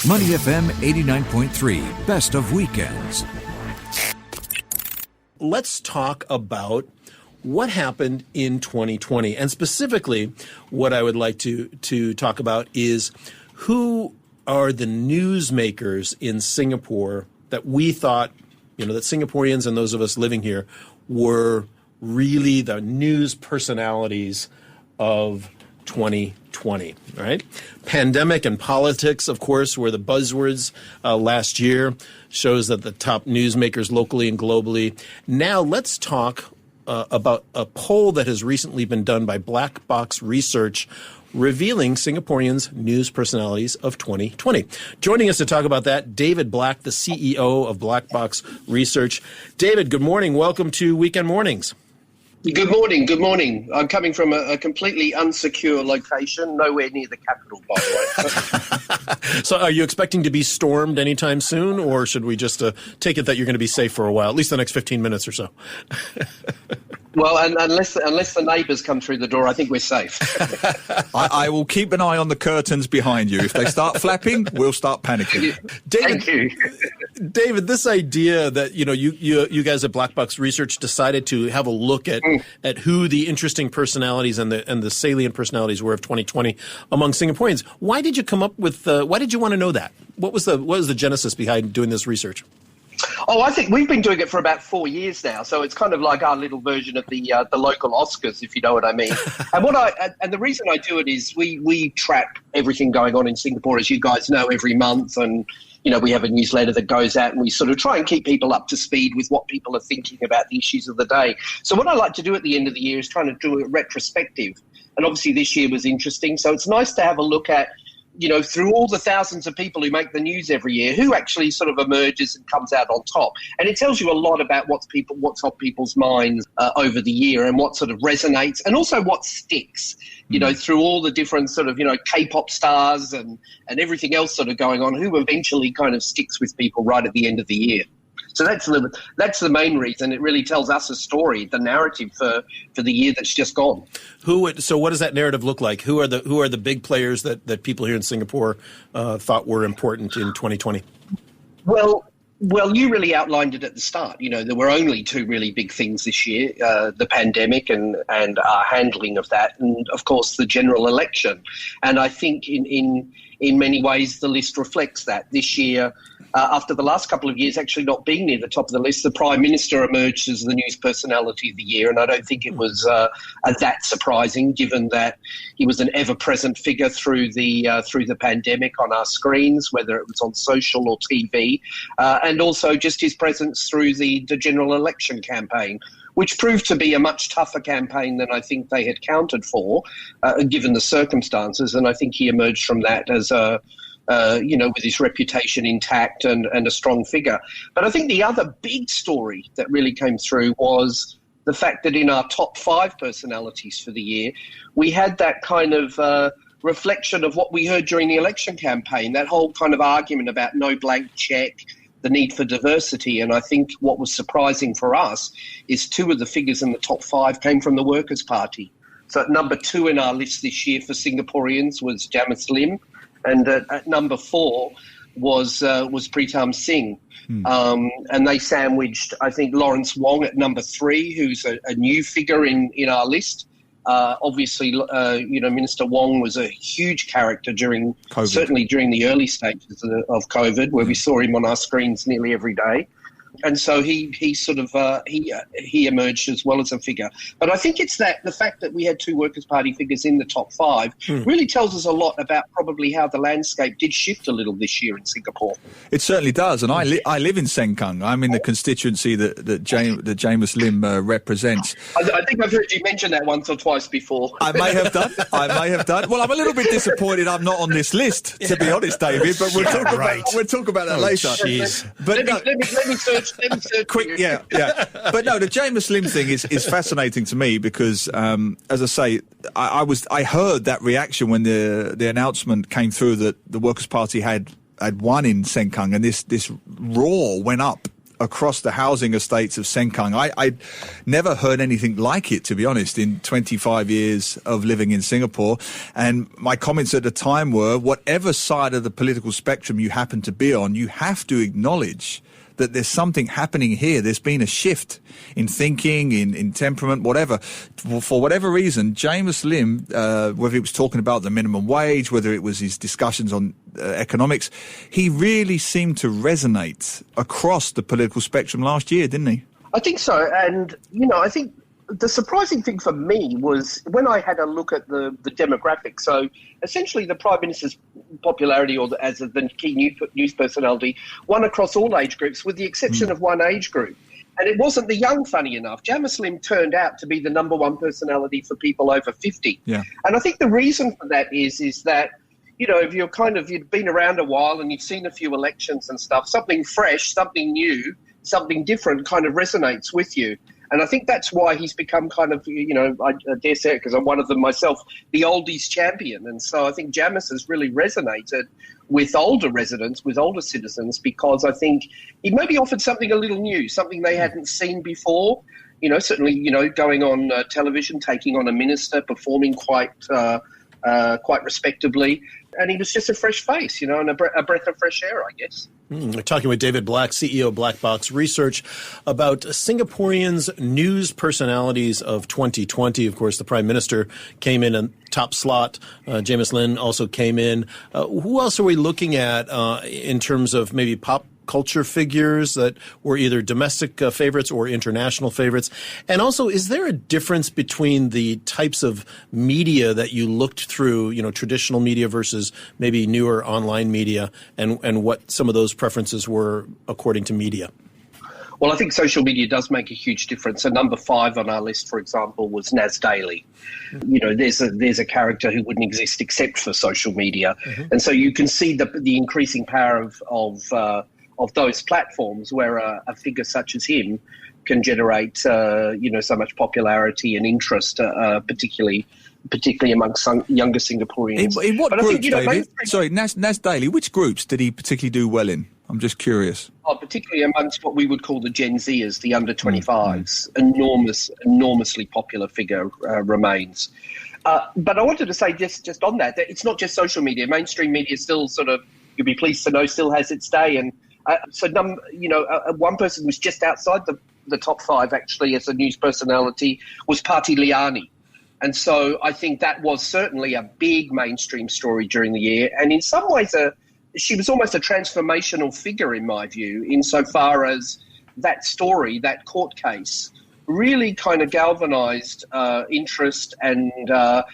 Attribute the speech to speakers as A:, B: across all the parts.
A: Money FM 89.3, best of weekends.
B: Let's talk about what happened in 2020. And specifically, what I would like to talk about is who are the newsmakers in Singapore that we thought, that Singaporeans and those of us living here were really the news personalities of 2020, right? Pandemic and politics, of course, were the buzzwords last year. Shows that the top newsmakers locally and globally. Now let's talk about a poll that has recently been done by Blackbox Research revealing Singaporeans' news personalities of 2020. Joining us to talk about that, David Black, the CEO of Blackbox Research. David, good morning. Welcome to Weekend Mornings.
C: Good morning. Good morning. I'm coming from a completely unsecure location, nowhere near the capital, by the way.
B: So are you expecting to be stormed anytime soon, or should we just take it that you're going to be safe for a while, at least the next 15 minutes or so?
C: Well, and unless the neighbours come through the door, I think we're safe.
D: I will keep an eye on the curtains behind you. If they start flapping, we'll start panicking.
C: Thank you.
B: David, this idea that you guys at Blackbox Research decided to have a look at who the interesting personalities and the salient personalities were of 2020 among Singaporeans. Why did you come up with? Why did you want to know that? What was the genesis behind doing this research?
C: Oh, I think we've been doing it for about 4 years now, so it's kind of like our little version of the local Oscars, if you know what I mean. And the reason I do it is we track everything going on in Singapore, as you guys know, every month, and we have a newsletter that goes out and we sort of try and keep people up to speed with what people are thinking about the issues of the day. So what I like to do at the end of the year is trying to do a retrospective, and obviously this year was interesting, so it's nice to have a look at through all the thousands of people who make the news every year, who actually sort of emerges and comes out on top. And it tells you a lot about what's on people's minds over the year and what sort of resonates and also what sticks, through all the different sort of, K-pop stars and everything else sort of going on, who eventually kind of sticks with people right at the end of the year. So that's the main reason. It really tells us a story, the narrative for the year that's just gone.
B: So what does that narrative look like? Who are the big players that people here in Singapore thought were important in 2020?
C: Well, you really outlined it at the start. There were only two really big things this year, the pandemic and our handling of that, and, of course, the general election. And I think in many ways the list reflects that. This year, after the last couple of years actually not being near the top of the list, the Prime Minister emerged as the news personality of the year, and I don't think it was that surprising, given that he was an ever-present figure through the pandemic on our screens, whether it was on social or TV, and also just his presence through the general election campaign, which proved to be a much tougher campaign than I think they had counted for, given the circumstances. And I think he emerged from that as with his reputation intact and a strong figure. But I think the other big story that really came through was the fact that in our top 5 personalities for the year, we had that kind of reflection of what we heard during the election campaign, that whole kind of argument about no blank check, the need for diversity. And I think what was surprising for us is 2 of the figures in the top 5 came from the Workers' Party. So at number 2 in our list this year for Singaporeans was Jamis Lim, and at number 4 was Pritam Singh. And they sandwiched, I think, Lawrence Wong at number 3, who's a new figure in our list. Obviously, Minister Wong was a huge character during COVID. Certainly during the early stages of COVID, where we saw him on our screens nearly every day. And so he sort of he emerged as well as a figure. But I think it's the fact that we had 2 Workers' Party figures in the top 5 really tells us a lot about probably how the landscape did shift a little this year in Singapore.
D: It certainly does. And I live in Sengkang. I'm in the constituency that Jamis Lim represents.
C: I think I've heard you mention that once or twice before.
D: I may have done. Well, I'm a little bit disappointed I'm not on this list, to be honest, David. But we'll talk about that later.
B: Jeez.
D: But
C: let me search.
D: Quick, yeah. But no, the Jamis Lim thing is fascinating to me because, as I say, I heard that reaction when the announcement came through that the Workers' Party had won in Sengkang, and this roar went up across the housing estates of Sengkang. I'd never heard anything like it, to be honest, in 25 years of living in Singapore. And my comments at the time were, whatever side of the political spectrum you happen to be on, you have to acknowledge that there's something happening here. There's been a shift in thinking, in temperament, whatever. For whatever reason, James Lim, whether he was talking about the minimum wage, whether it was his discussions on economics, he really seemed to resonate across the political spectrum last year, didn't he?
C: I think so. And, I think the surprising thing for me was when I had a look at the demographics. So essentially the Prime Minister's popularity as the key news personality won across all age groups with the exception of one age group. And it wasn't the young, funny enough. Jamis Lim turned out to be the number one personality for people over 50.
D: Yeah.
C: And I think the reason for that is that, if you've been around a while and you've seen a few elections and stuff, something fresh, something new, something different kind of resonates with you. And I think that's why he's become kind of, I dare say it because I'm one of them myself, the oldies champion. And so I think Jamis has really resonated with older residents, with older citizens, because I think he maybe offered something a little new, something they hadn't seen before. Certainly, going on television, taking on a minister, performing quite respectably. And he was just a fresh face, and a breath of fresh air, I guess.
B: We're talking with David Black, CEO of Blackbox Research, about Singaporeans' news personalities of 2020. Of course, the Prime Minister came in a top slot. Jamis Lim also came in. Who else are we looking at in terms of maybe pop culture figures that were either domestic favorites or international favorites? And also, is there a difference between the types of media that you looked through, traditional media versus maybe newer online media, and what some of those preferences were according to media?
C: Well, I think social media does make a huge difference. So number 5 on our list, for example, was Naz Daly. There's a character who wouldn't exist except for social media. Mm-hmm. And so you can see the increasing power of those platforms where a figure such as him can generate, so much popularity and interest, particularly amongst younger Singaporeans.
D: In what groups, David? Sorry, Naz Daly, which groups did he particularly do well in? I'm just curious.
C: Particularly amongst what we would call the Gen Zers, the under 25s. Enormously popular figure remains. But I wanted to say just on that it's not just social media. Mainstream media still you'll be pleased to know, still has its day. And one person who's just outside the top 5 actually as a news personality was Patti Liani. And so I think that was certainly a big mainstream story during the year. And in some ways, she was almost a transformational figure, in my view, insofar as that story, that court case, really kind of galvanized interest and the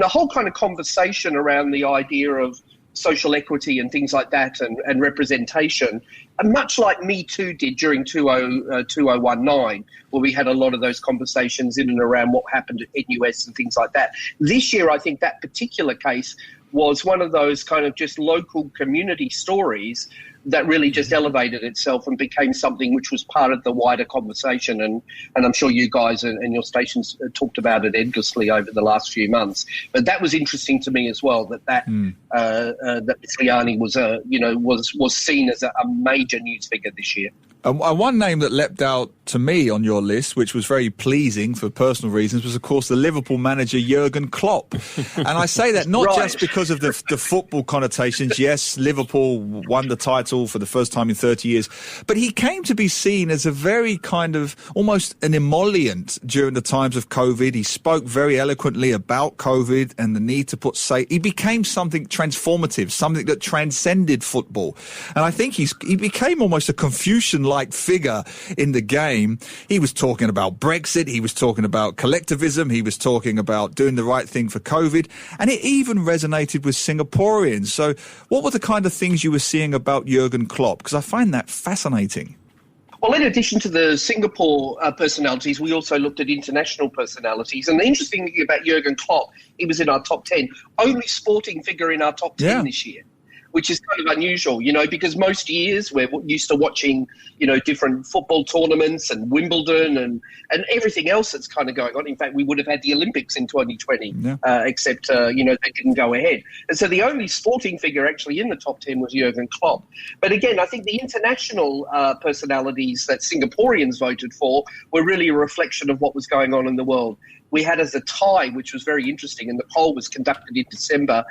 C: whole kind of conversation around the idea of social equity and things like that and representation, and much like Me Too did during 2019, where we had a lot of those conversations in and around what happened at NUS and things like that. This year, I think that particular case was one of those kind of just local community stories that really just elevated itself and became something which was part of the wider conversation. And I'm sure you guys and your stations talked about it endlessly over the last few months. But that was interesting to me as well, that Miss Liani was seen as a major news figure this year.
D: One name that leapt out to me on your list, which was very pleasing for personal reasons, was, of course, the Liverpool manager Jurgen Klopp. And I say that not just because of the football connotations. Yes, Liverpool won the title for the first time in 30 years. But he came to be seen as a very kind of almost an emollient during the times of COVID. He spoke very eloquently about COVID and the need to put safe. He became something transformative, something that transcended football. And I think he became almost a Confucian-like figure in the game. He was talking about Brexit. He was talking about collectivism. He was talking about doing the right thing for COVID. And it even resonated with Singaporeans. So what were the kind of things you were seeing about Jurgen Klopp? Because I find that fascinating.
C: Well, in addition to the Singapore personalities, we also looked at international personalities. And the interesting thing about Jurgen Klopp, he was in our top 10, only sporting figure in our top 10 this year, which is kind of unusual, because most years we're used to watching, different football tournaments and Wimbledon and everything else that's kind of going on. In fact, we would have had the Olympics in 2020, except, they didn't go ahead. And so the only sporting figure actually in the top 10 was Jurgen Klopp. But again, I think the international personalities that Singaporeans voted for were really a reflection of what was going on in the world. We had as a tie, which was very interesting, and the poll was conducted in December.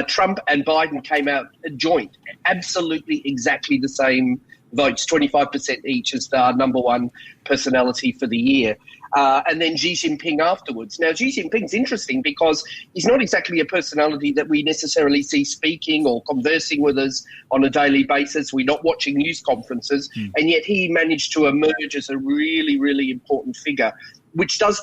C: Trump and Biden came out joint, absolutely exactly the same votes, 25% each as our number one personality for the year. And then Xi Jinping afterwards. Now, Xi Jinping's interesting because he's not exactly a personality that we necessarily see speaking or conversing with us on a daily basis. We're not watching news conferences, and yet he managed to emerge as a really, really important figure, which does,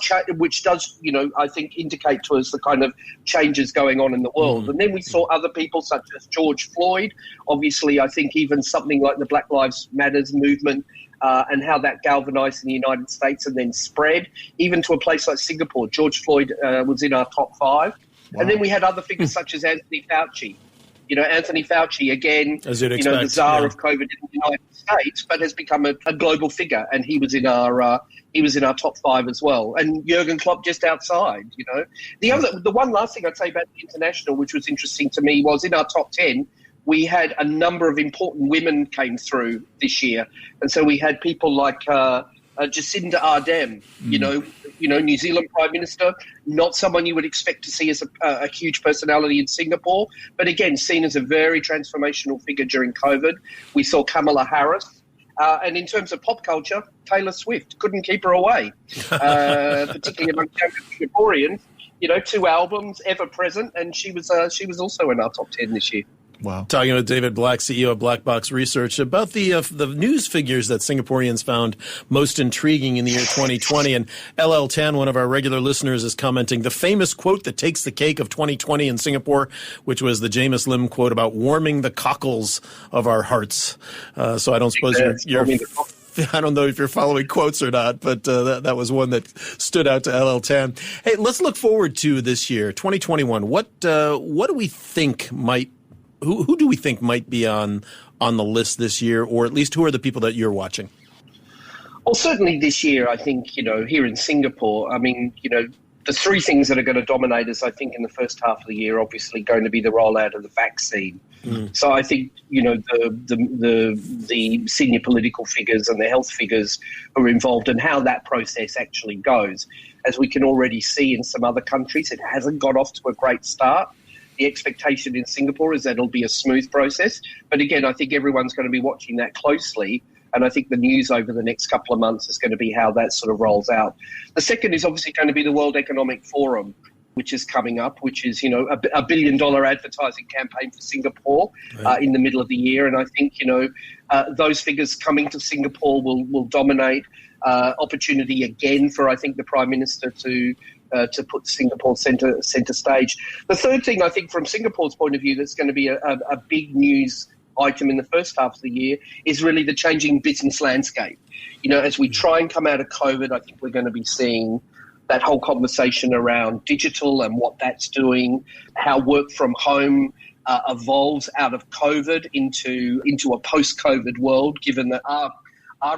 C: I think, indicate to us the kind of changes going on in the world. And then we saw other people such as George Floyd. Obviously, I think even something like the Black Lives Matters movement and how that galvanized in the United States and then spread, even to a place like Singapore. George Floyd was in our top 5. Wow. And then we had other figures such as Anthony Fauci. Anthony Fauci, again,
B: as you'd expect,
C: the czar of COVID in the United States, but has become a global figure, and he was in our top 5 as well. And Jurgen Klopp just outside. The one last thing I'd say about the international, which was interesting to me, was in our top 10, we had a number of important women came through this year, and so we had people like Jacinda Ardern, New Zealand Prime Minister, not someone you would expect to see as a huge personality in Singapore, but again, seen as a very transformational figure during COVID. We saw Kamala Harris. And in terms of pop culture, Taylor Swift, couldn't keep her away, particularly among Singaporeans. 2 albums, ever present, and she was also in our top 10 this year.
B: Wow. Talking with David Black, CEO of Blackbox Research, about the news figures that Singaporeans found most intriguing in the year 2020. And LL Tan, one of our regular listeners, is commenting the famous quote that takes the cake of 2020 in Singapore, which was the James Lim quote about warming the cockles of our hearts. So I don't suppose I don't know if you're following quotes or not, but that was one that stood out to LL Tan. Hey, let's look forward to this year, 2021. What do we think who do we think might be on the list this year, or at least who are the people that you're watching?
C: Well, certainly this year, I think, here in Singapore, the 3 things that are going to dominate us, I think, in the first half of the year, obviously going to be the rollout of the vaccine. So I think, the senior political figures and the health figures who are involved in how that process actually goes. As we can already see in some other countries, it hasn't got off to a great start. The expectation in Singapore is that it'll be a smooth process. But again, I think everyone's going to be watching that closely. And I think the news over the next couple of months is going to be how that sort of rolls out. The second is obviously going to be the World Economic Forum, which is coming up, which is, a $1 billion advertising campaign for Singapore in the middle of the year. And I think, those figures coming to Singapore will dominate. Opportunity again for, I think, the Prime Minister to put Singapore centre stage. The third thing, I think, from Singapore's point of view, that's going to be a big news item in the first half of the year is really the changing business landscape. As we try and come out of COVID, I think we're going to be seeing that whole conversation around digital and what that's doing, how work from home evolves out of COVID into a post-COVID world, given that our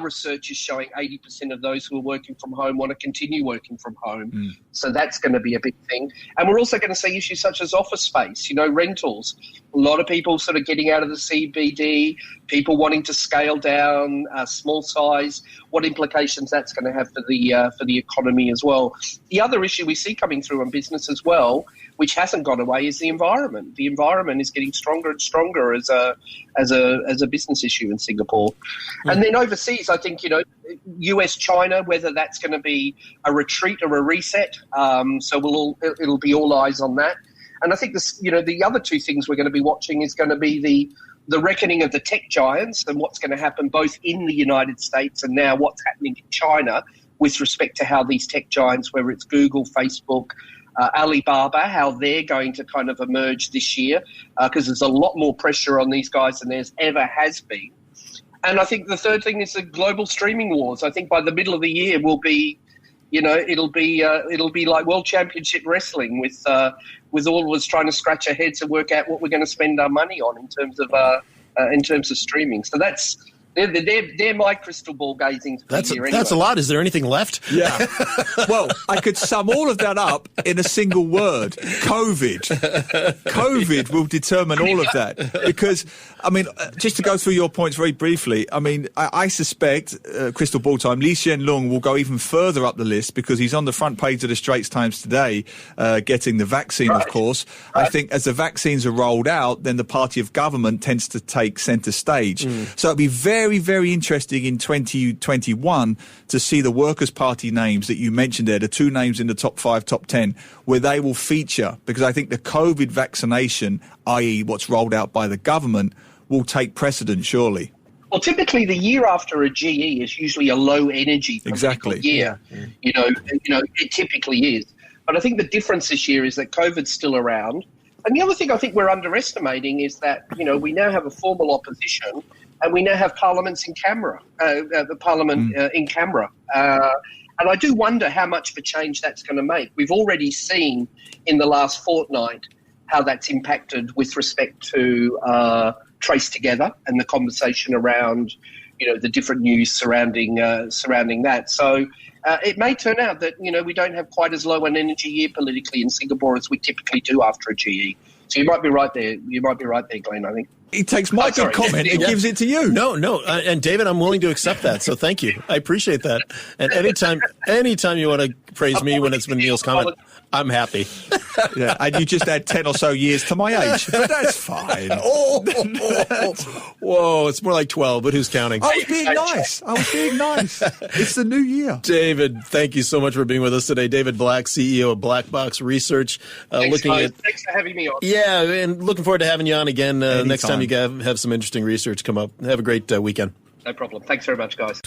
C: research is showing 80% of those who are working from home want to continue working from home. So that's going to be a big thing. And we're also going to see issues such as office space, rentals. A lot of people sort of getting out of the CBD, people wanting to scale down, small size, what implications that's going to have for the economy as well. The other issue we see coming through in business as well, which hasn't gone away, is the environment. The environment is getting stronger and stronger as a business issue in Singapore. And then overseas, I think, US, China, whether that's going to be a retreat or a reset. So it'll be all eyes on that. And I think the other 2 things we're going to be watching is going to be the reckoning of the tech giants and what's going to happen both in the United States and now what's happening in China with respect to how these tech giants, whether it's Google, Facebook, Alibaba, how they're going to kind of emerge this year, because there's a lot more pressure on these guys than there's ever has been. And I think the third thing is the global streaming wars. I think by the middle of the year we'll be You know, it'll be like World Championship Wrestling with all of us trying to scratch our heads and work out what we're going to spend our money on in terms of streaming. So they're my crystal ball gazing.
B: That's a lot. Is there anything left?
D: Yeah. Well, I could sum all of that up in a single word: COVID. COVID will determine all of that. Because, I mean, just to go through your points very briefly, I mean, I suspect, crystal ball time, Lee Hsien Loong will go even further up the list because he's on the front page of the Straits Times today, getting the vaccine, of course. Right. I think as the vaccines are rolled out, then the party of government tends to take centre stage. So it'll be very, very interesting in 2021 to see the Workers' Party names that you mentioned there, the two names in the top 5, top 10, where they will feature, because I think the COVID vaccination, i.e. what's rolled out by the government, will take precedence, surely.
C: Well, typically the year after a GE is usually a low energy year. You know, it typically is. But I think the difference this year is that COVID's still around. And the other thing I think we're underestimating is that, you know, we now have a formal opposition and we now have parliaments in camera, in camera. And I do wonder how much of a change that's going to make. We've already seen in the last fortnight how that's impacted with respect to Trace Together and the conversation around, you know, the different news surrounding that. So it may turn out that, you know, we don't have quite as low an energy year politically in Singapore as we typically do after a GE. So you might be right there. You might be right there, Glenn, I think.
D: He takes my good comment and gives it to you.
B: No. And David, I'm willing to accept that. So thank you. I appreciate that. And anytime you want to praise me when it's been Neil's comment, I'm happy.
D: Yeah, and you just add 10 or so years to my age, but that's fine.
B: Whoa, it's more like 12, but who's counting?
D: I was being nice. It's the new year.
B: David, thank you so much for being with us today. David Black, CEO of Blackbox Research.
C: Thanks for having me on.
B: Yeah, and looking forward to having you on again next time you have some interesting research come up. Have a great weekend.
C: No problem. Thanks very much, guys.